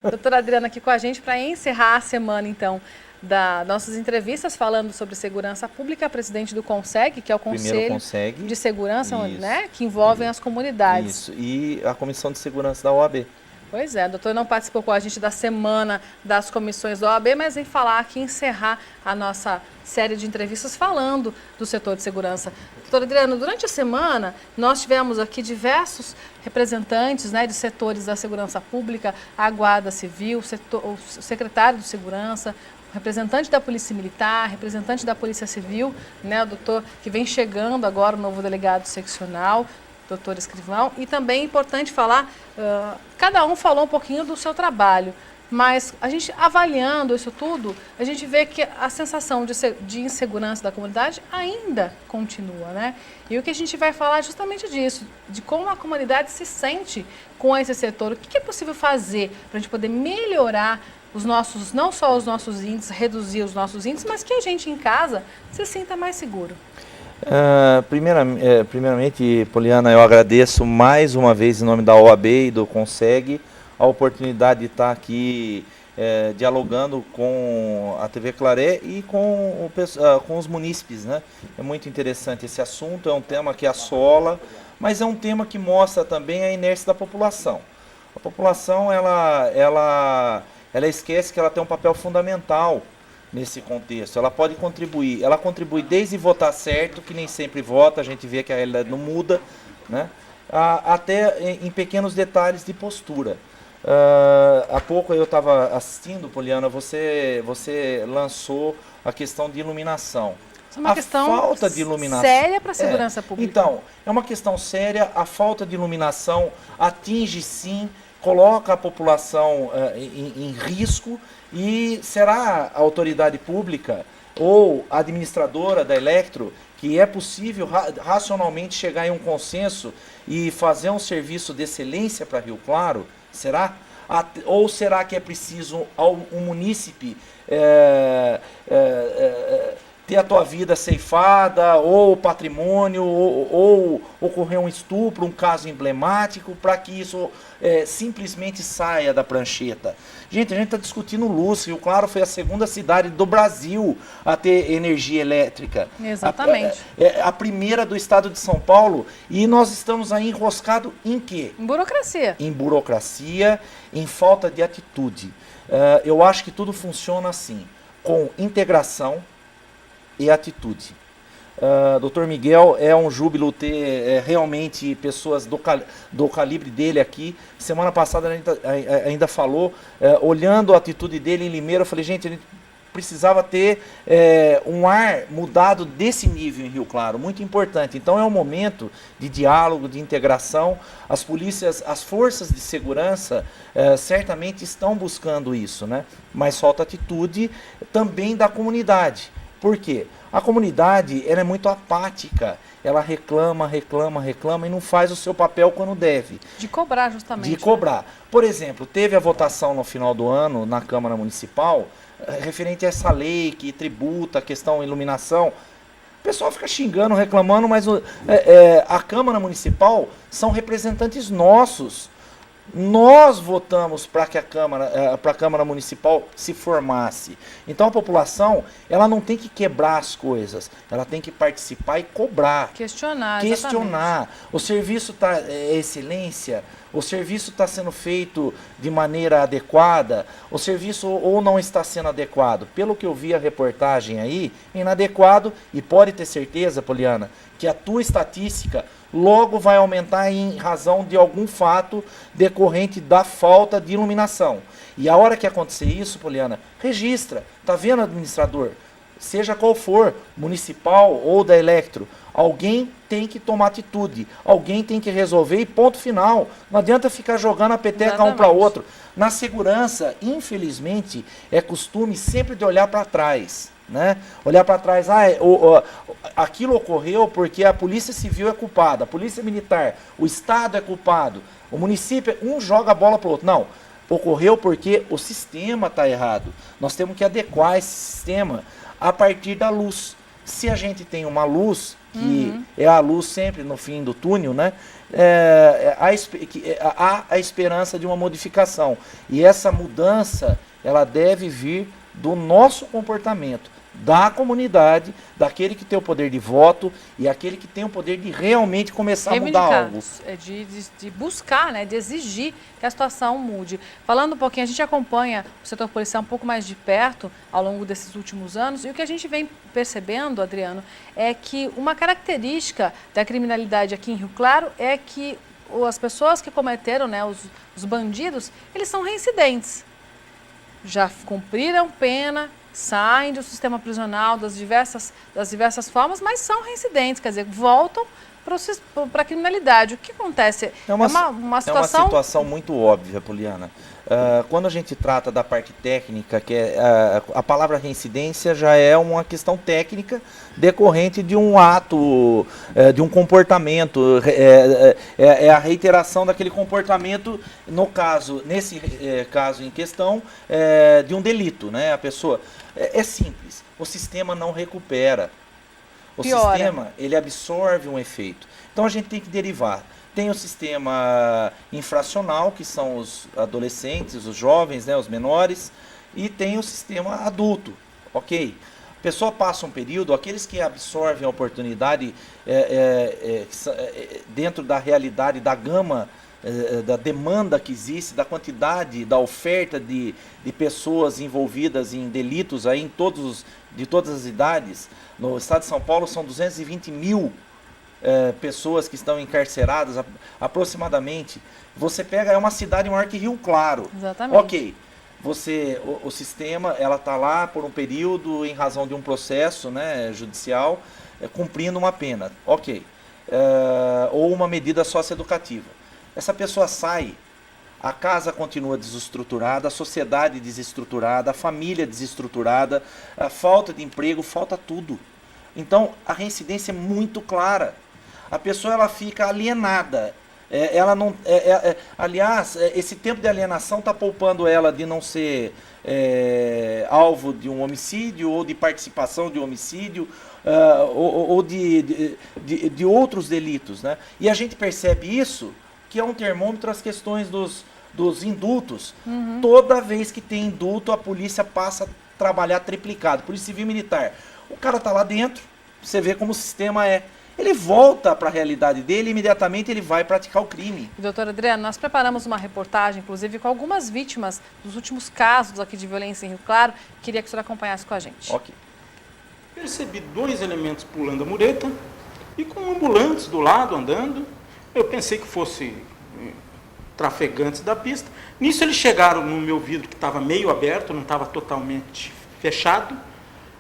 Doutora Adriana aqui com a gente para encerrar a semana, então, das nossas entrevistas, falando sobre segurança pública, presidente do CONSEG, que é o Primeiro Conselho consegue. de Segurança, Isso, né, que envolvem isso, as comunidades. isso. E a Comissão de Segurança da OAB. Pois é, o doutor não participou com a gente da semana das comissões da OAB, mas vem falar aqui, encerrar a nossa série de entrevistas falando do setor de segurança. Doutor Adriano, durante a semana nós tivemos aqui diversos representantes, né, de setores da segurança pública, a Guarda Civil, o secretário de Segurança, o representante da Polícia Militar, representante da Polícia Civil, né, o doutor que vem chegando agora, o novo delegado seccional, doutor Escrivão, e também é importante falar, cada um falou um pouquinho do seu trabalho, mas a gente avaliando isso tudo, a gente vê que a sensação de insegurança da comunidade ainda continua, né? E o que a gente vai falar é justamente disso, de como a comunidade se sente com esse setor, o que é possível fazer para a gente poder melhorar os nossos, não só os nossos índices, reduzir os nossos índices, mas que a gente em casa se sinta mais seguro. Primeiramente, Poliana, eu agradeço mais uma vez em nome da OAB e do CONSEG a oportunidade de estar aqui dialogando com a TV Claré e com os munícipes, né? É muito interessante esse assunto, é um tema que assola, mas é um tema que mostra também a inércia da população. A população, ela esquece que ela tem um papel fundamental nesse contexto. Ela pode contribuir, ela contribui desde votar certo, que nem sempre vota, a gente vê que a realidade não muda, né? Até em pequenos detalhes de postura. Há pouco eu estava assistindo, Poliana, você lançou a questão de iluminação. Isso é uma questão falta de iluminação séria para a segurança pública. Então, é uma questão séria, a falta de iluminação atinge sim, coloca a população em risco. E será a autoridade pública ou a administradora da Electro que é possível racionalmente chegar em um consenso e fazer um serviço de excelência para Rio Claro? Será? Ou será que é preciso um munícipe ter a tua vida ceifada, ou patrimônio, ou ocorrer um estupro, um caso emblemático, para que isso simplesmente saia da prancheta? Gente, a gente está discutindo luz. Rio Claro foi a segunda cidade do Brasil a ter energia elétrica. Exatamente. A primeira do estado de São Paulo. E nós estamos aí enroscados em quê? Em burocracia. Em burocracia, em falta de atitude. Eu acho que tudo funciona assim, com integração e atitude. Dr. Miguel, é um júbilo ter realmente pessoas do calibre dele aqui. Semana passada a gente ainda falou, olhando a atitude dele em Limeira, eu falei, gente, a gente precisava ter um ar mudado desse nível em Rio Claro, muito importante. Então é um momento de diálogo, de integração. As polícias, as forças de segurança certamente estão buscando isso, né? Mas falta atitude também da comunidade. Por quê? A comunidade ela é muito apática, ela reclama e não faz o seu papel quando deve. De cobrar justamente. De cobrar. Né? Por exemplo, teve a votação no final do ano na Câmara Municipal referente a essa lei que tributa a questão iluminação. O pessoal fica xingando, reclamando, mas a Câmara Municipal são representantes nossos. Nós votamos para que a Câmara Municipal se formasse. Então a população, ela não tem que quebrar as coisas, ela tem que participar e cobrar. Questionar. Exatamente. O serviço está excelência, o serviço está sendo feito de maneira adequada, o serviço ou não está sendo adequado. Pelo que eu vi a reportagem aí, inadequado, e pode ter certeza, Poliana, que a tua estatística logo vai aumentar em razão de algum fato decorrente da falta de iluminação. E a hora que acontecer isso, Poliana, registra. Tá vendo, administrador? Seja qual for, municipal ou da Electro, alguém tem que tomar atitude, alguém tem que resolver e ponto final. Não adianta ficar jogando a peteca um para outro. Na segurança, infelizmente, é costume sempre de olhar para trás. Né? Olhar para trás, aquilo ocorreu porque a Polícia Civil é culpada, a Polícia Militar, o Estado é culpado, o município, um joga a bola para o outro. Não, ocorreu porque o sistema está errado. Nós temos que adequar esse sistema a partir da luz. Se a gente tem uma luz, que é a luz sempre no fim do túnel, né? Há a esperança de uma modificação. E essa mudança, ela deve vir do nosso comportamento, da comunidade, daquele que tem o poder de voto e aquele que tem o poder de realmente começar a mudar algo. De buscar, né, de exigir que a situação mude. Falando um pouquinho, a gente acompanha o setor policial um pouco mais de perto ao longo desses últimos anos e o que a gente vem percebendo, Adriano, é que uma característica da criminalidade aqui em Rio Claro é que as pessoas que cometeram, né, os bandidos, eles são reincidentes. Já cumpriram pena, saem do sistema prisional das diversas formas, mas são reincidentes, quer dizer, voltam para a criminalidade. O que acontece? É uma situação muito óbvia, Poliana. Quando a gente trata da parte técnica, que é a palavra reincidência já é uma questão técnica decorrente de um ato, de um comportamento, é a reiteração daquele comportamento, nesse caso em questão, de um delito, né? A pessoa, é simples, o sistema não recupera, o sistema ele absorve um efeito, então a gente tem que derivar. Tem o sistema infracional, que são os adolescentes, os jovens, né, os menores, e tem o sistema adulto, ok? A pessoa passa um período, aqueles que absorvem a oportunidade dentro da realidade, da gama, da demanda que existe, da quantidade, da oferta de pessoas envolvidas em delitos aí de todas as idades. No estado de São Paulo são 220 mil pessoas que estão encarceradas aproximadamente. Você pega, é uma cidade maior que Rio Claro. Exatamente. Ok, o sistema, ela está lá por um período em razão de um processo, né, judicial, cumprindo uma pena, ok, ou uma medida socioeducativa. Essa pessoa sai, a casa continua desestruturada, a sociedade desestruturada, a família desestruturada, a falta de emprego, falta tudo. Então, a reincidência é muito clara. A pessoa ela fica alienada. Aliás, esse tempo de alienação está poupando ela de não ser alvo de um homicídio ou de participação de homicídio ou de outros delitos, né? E a gente percebe isso, que é um termômetro às questões dos indultos. Toda vez que tem indulto, a polícia passa a trabalhar triplicado. Polícia Civil e Militar. O cara está lá dentro, você vê como o sistema é. Ele volta para a realidade dele e imediatamente ele vai praticar o crime. Doutora Adriana, nós preparamos uma reportagem, inclusive, com algumas vítimas dos últimos casos aqui de violência em Rio Claro. Queria que o senhor acompanhasse com a gente. Ok. Percebi 2 elementos pulando a mureta e com ambulantes do lado andando. Eu pensei que fosse trafegantes da pista. Nisso eles chegaram no meu vidro que estava meio aberto, não estava totalmente fechado.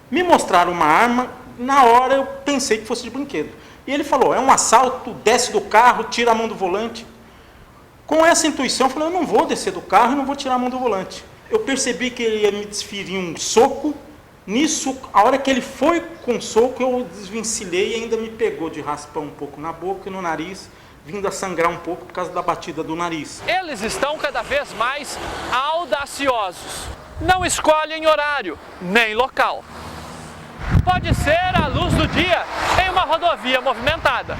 Me mostraram uma arma, na hora eu pensei que fosse de brinquedo. E ele falou, é um assalto, desce do carro, tira a mão do volante. Com essa intuição, eu falei, eu não vou descer do carro e não vou tirar a mão do volante. Eu percebi que ele ia me desferir um soco. Nisso, a hora que ele foi com o soco, eu desvencilhei e ainda me pegou de raspão um pouco na boca e no nariz, vindo a sangrar um pouco por causa da batida do nariz. Eles estão cada vez mais audaciosos. Não escolhem horário, nem local. Pode ser a luz do dia em uma rodovia movimentada.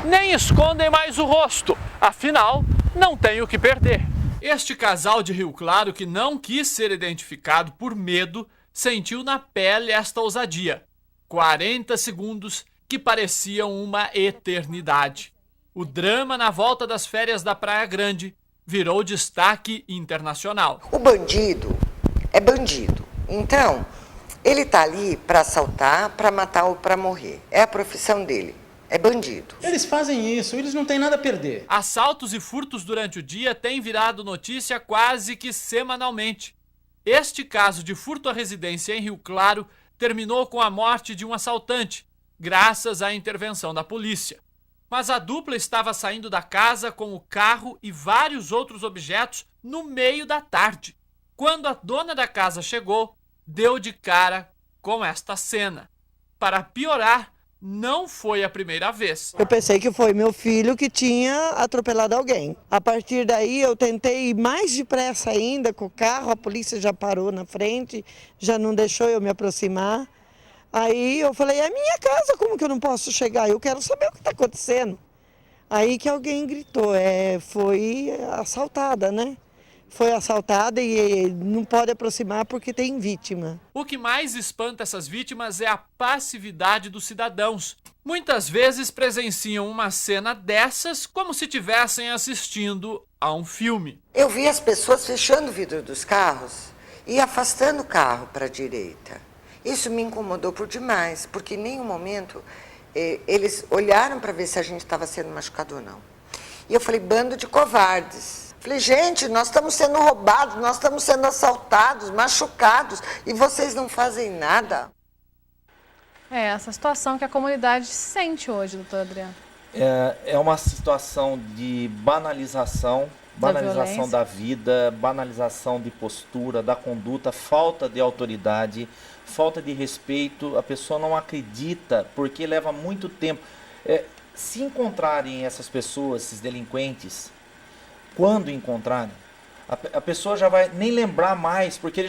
Nem escondem mais o rosto, afinal, não tem o que perder. Este casal de Rio Claro, que não quis ser identificado por medo, sentiu na pele esta ousadia. 40 segundos que pareciam uma eternidade. O drama na volta das férias da Praia Grande virou destaque internacional. O bandido é bandido. Então, ele está ali para assaltar, para matar ou para morrer. É a profissão dele. É bandido. Eles fazem isso, eles não têm nada a perder. Assaltos e furtos durante o dia têm virado notícia quase que semanalmente. Este caso de furto à residência em Rio Claro terminou com a morte de um assaltante, graças à intervenção da polícia. Mas a dupla estava saindo da casa com o carro e vários outros objetos no meio da tarde. Quando a dona da casa chegou, deu de cara com esta cena. Para piorar, não foi a primeira vez. Eu pensei que foi meu filho que tinha atropelado alguém. A partir daí eu tentei ir mais depressa ainda com o carro, a polícia já parou na frente, já não deixou eu me aproximar. Aí eu falei, é minha casa, como que eu não posso chegar? Eu quero saber o que está acontecendo. Aí que alguém gritou, foi assaltada, né? Foi assaltada e não pode aproximar porque tem vítima. O que mais espanta essas vítimas é a passividade dos cidadãos. Muitas vezes presenciam uma cena dessas como se estivessem assistindo a um filme. Eu vi as pessoas fechando o vidro dos carros e afastando o carro para a direita. Isso me incomodou por demais, porque em nenhum momento eles olharam para ver se a gente estava sendo machucado ou não. E eu falei, bando de covardes. Falei, gente, nós estamos sendo roubados, nós estamos sendo assaltados, machucados, e vocês não fazem nada. É essa situação que a comunidade sente hoje, doutor Adriano. É uma situação de banalização da vida, banalização de postura, da conduta, falta de autoridade, falta de respeito. A pessoa não acredita porque leva muito tempo. Se encontrarem essas pessoas, esses delinquentes, quando encontrarem, a pessoa já vai nem lembrar mais, porque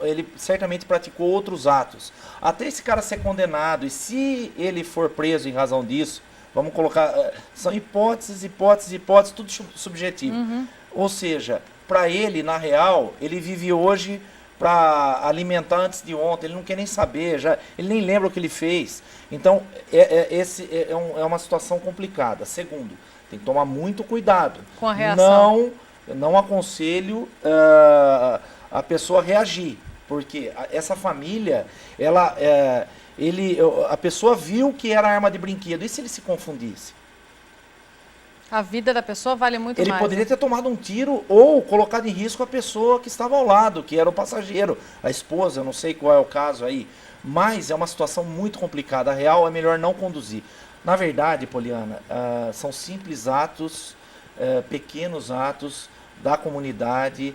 ele certamente praticou outros atos. Até esse cara ser condenado, e se ele for preso em razão disso, vamos colocar, são hipóteses, tudo subjetivo. Ou seja, para ele, na real, ele vive hoje para alimentar antes de ontem, ele não quer nem saber, ele nem lembra o que ele fez. Então, é uma situação complicada. Segundo, tem que tomar muito cuidado. Com a reação. Não aconselho a pessoa reagir, porque essa família, a pessoa viu que era arma de brinquedo. E se ele se confundisse? A vida da pessoa vale muito mais. Ele poderia ter tomado um tiro ou colocado em risco a pessoa que estava ao lado, que era o passageiro, a esposa, eu não sei qual é o caso aí. Mas é uma situação muito complicada. A real é melhor não conduzir. Na verdade, Poliana, são simples atos, pequenos atos da comunidade,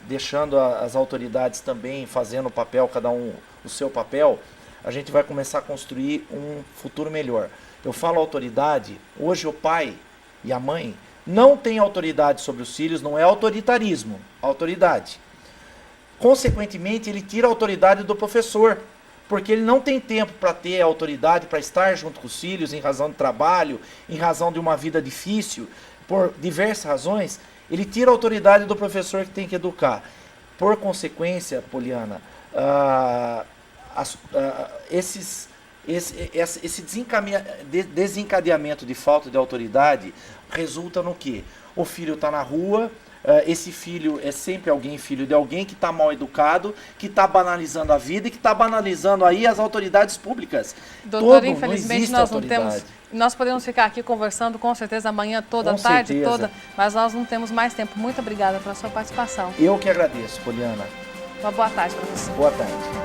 deixando as autoridades também fazendo o papel, cada um o seu papel, a gente vai começar a construir um futuro melhor. Eu falo autoridade, hoje o pai e a mãe não têm autoridade sobre os filhos, não é autoritarismo, autoridade. Consequentemente, ele tira a autoridade do professor, porque ele não tem tempo para ter a autoridade, para estar junto com os filhos, em razão de trabalho, em razão de uma vida difícil, por diversas razões, ele tira a autoridade do professor que tem que educar. Por consequência, Poliana, esse desencadeamento de falta de autoridade resulta no quê? O filho está na rua, esse filho é sempre alguém, filho de alguém que está mal educado, que está banalizando a vida e que está banalizando aí as autoridades públicas. Doutor, infelizmente nós não temos... Nós podemos ficar aqui conversando com certeza amanhã toda, a tarde toda, mas nós não temos mais tempo. Muito obrigada pela sua participação. Eu que agradeço, Poliana. Uma boa tarde para você. Boa tarde.